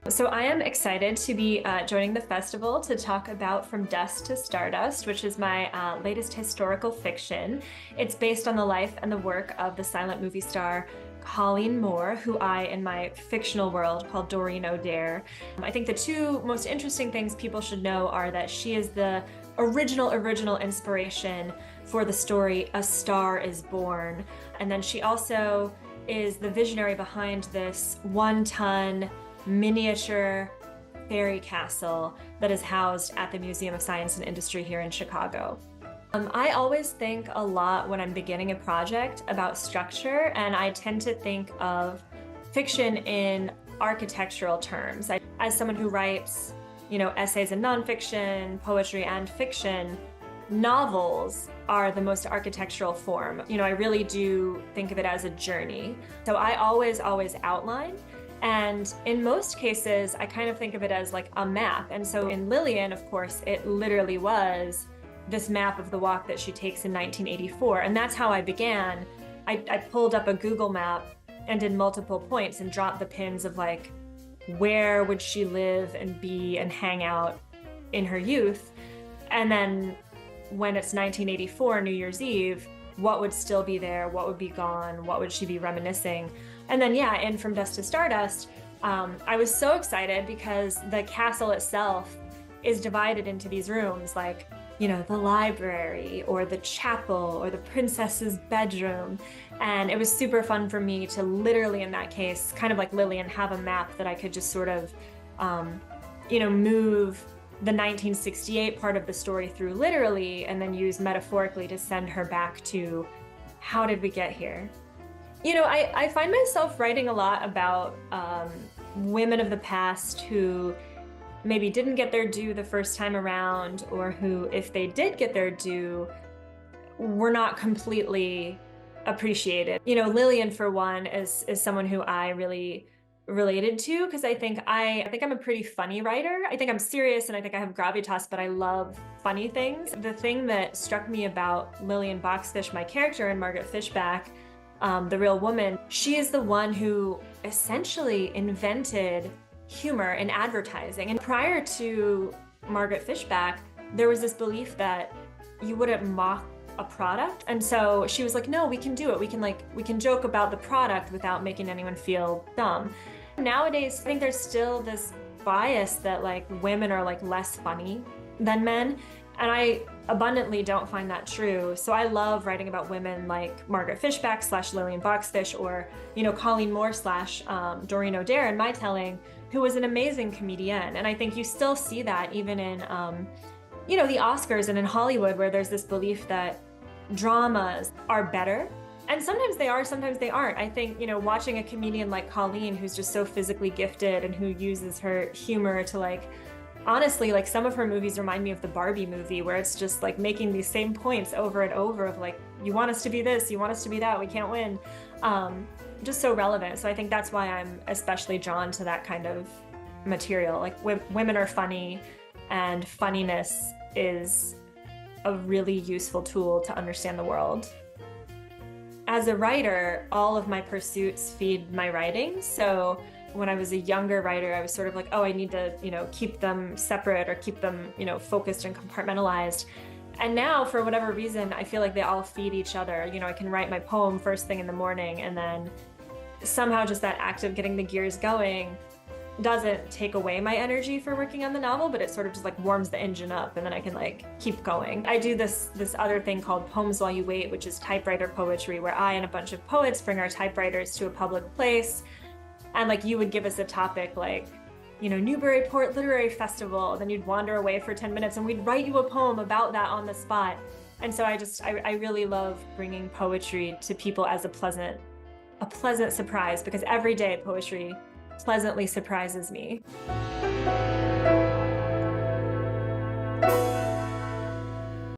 So I am excited to be joining the festival to talk about From Dust to Stardust, which is my latest historical fiction. It's based on the life and the work of the silent movie star Colleen Moore, who I, in my fictional world, call Doreen O'Dare. I think the two most interesting things people should know are that she is the original inspiration for the story A Star is Born. And then she also is the visionary behind this 1-ton miniature fairy castle that is housed at the Museum of Science and Industry here in Chicago. I always think a lot when I'm beginning a project about structure, and I tend to think of fiction in architectural terms. As someone who writes, essays and nonfiction, poetry and fiction, novels are the most architectural form. I really do think of it as a journey. So I always outline. And in most cases, I kind of think of it as like a map. And so in Lillian, of course, it literally was this map of the walk that she takes in 1984. And that's how I began. I pulled up a Google map and did multiple points and dropped the pins of like, where would she live and be and hang out in her youth? And then when it's 1984, New Year's Eve, what would still be there? What would be gone? What would she be reminiscing? And then, yeah, in From Dust to Stardust, I was so excited because the castle itself is divided into these rooms, like, the library or the chapel or the princess's bedroom. And it was super fun for me to literally, in that case, kind of like Lillian, have a map that I could just sort of, move the 1968 part of the story through literally and then use metaphorically to send her back to how did we get here? I find myself writing a lot about women of the past who maybe didn't get their due the first time around, or who, if they did get their due, were not completely appreciated. Lillian, for one, is someone who I really related to because I think I'm a pretty funny writer. I think I'm serious and I think I have gravitas, but I love funny things. The thing that struck me about Lillian Boxfish, my character, and Margaret Fishback, the real woman, she is the one who essentially invented humor in advertising. And prior to Margaret Fishback, there was this belief that you wouldn't mock a product. And so she was like, no, we can do it. We can joke about the product without making anyone feel dumb. Nowadays, I think there's still this bias that like women are like less funny than men. And I abundantly don't find that true. So I love writing about women like Margaret Fishback / Lillian Boxfish, or, Colleen Moore / Doreen O'Dare in my telling, who was an amazing comedian. And I think you still see that even in, the Oscars and in Hollywood, where there's this belief that dramas are better. And sometimes they are, sometimes they aren't. I think, watching a comedian like Colleen, who's just so physically gifted and who uses her humor to like, honestly, like some of her movies remind me of the Barbie movie, where it's just like making these same points over and over of like, you want us to be this, you want us to be that, we can't win. Just so relevant. So I think that's why I'm especially drawn to that kind of material. Like women are funny, and funniness is a really useful tool to understand the world. As a writer, all of my pursuits feed my writing. So when I was a younger writer, I was sort of like, oh, I need to, keep them separate or keep them, focused and compartmentalized. And now, for whatever reason, I feel like they all feed each other. I can write my poem first thing in the morning, and then somehow just that act of getting the gears going doesn't take away my energy for working on the novel, but it sort of just like warms the engine up, and then I can like keep going. I do this other thing called Poems While You Wait, which is typewriter poetry, where I and a bunch of poets bring our typewriters to a public place. And like you would give us a topic like, Newburyport Literary Festival, then you'd wander away for 10 minutes and we'd write you a poem about that on the spot. And so I really love bringing poetry to people as a pleasant surprise, because every day poetry pleasantly surprises me.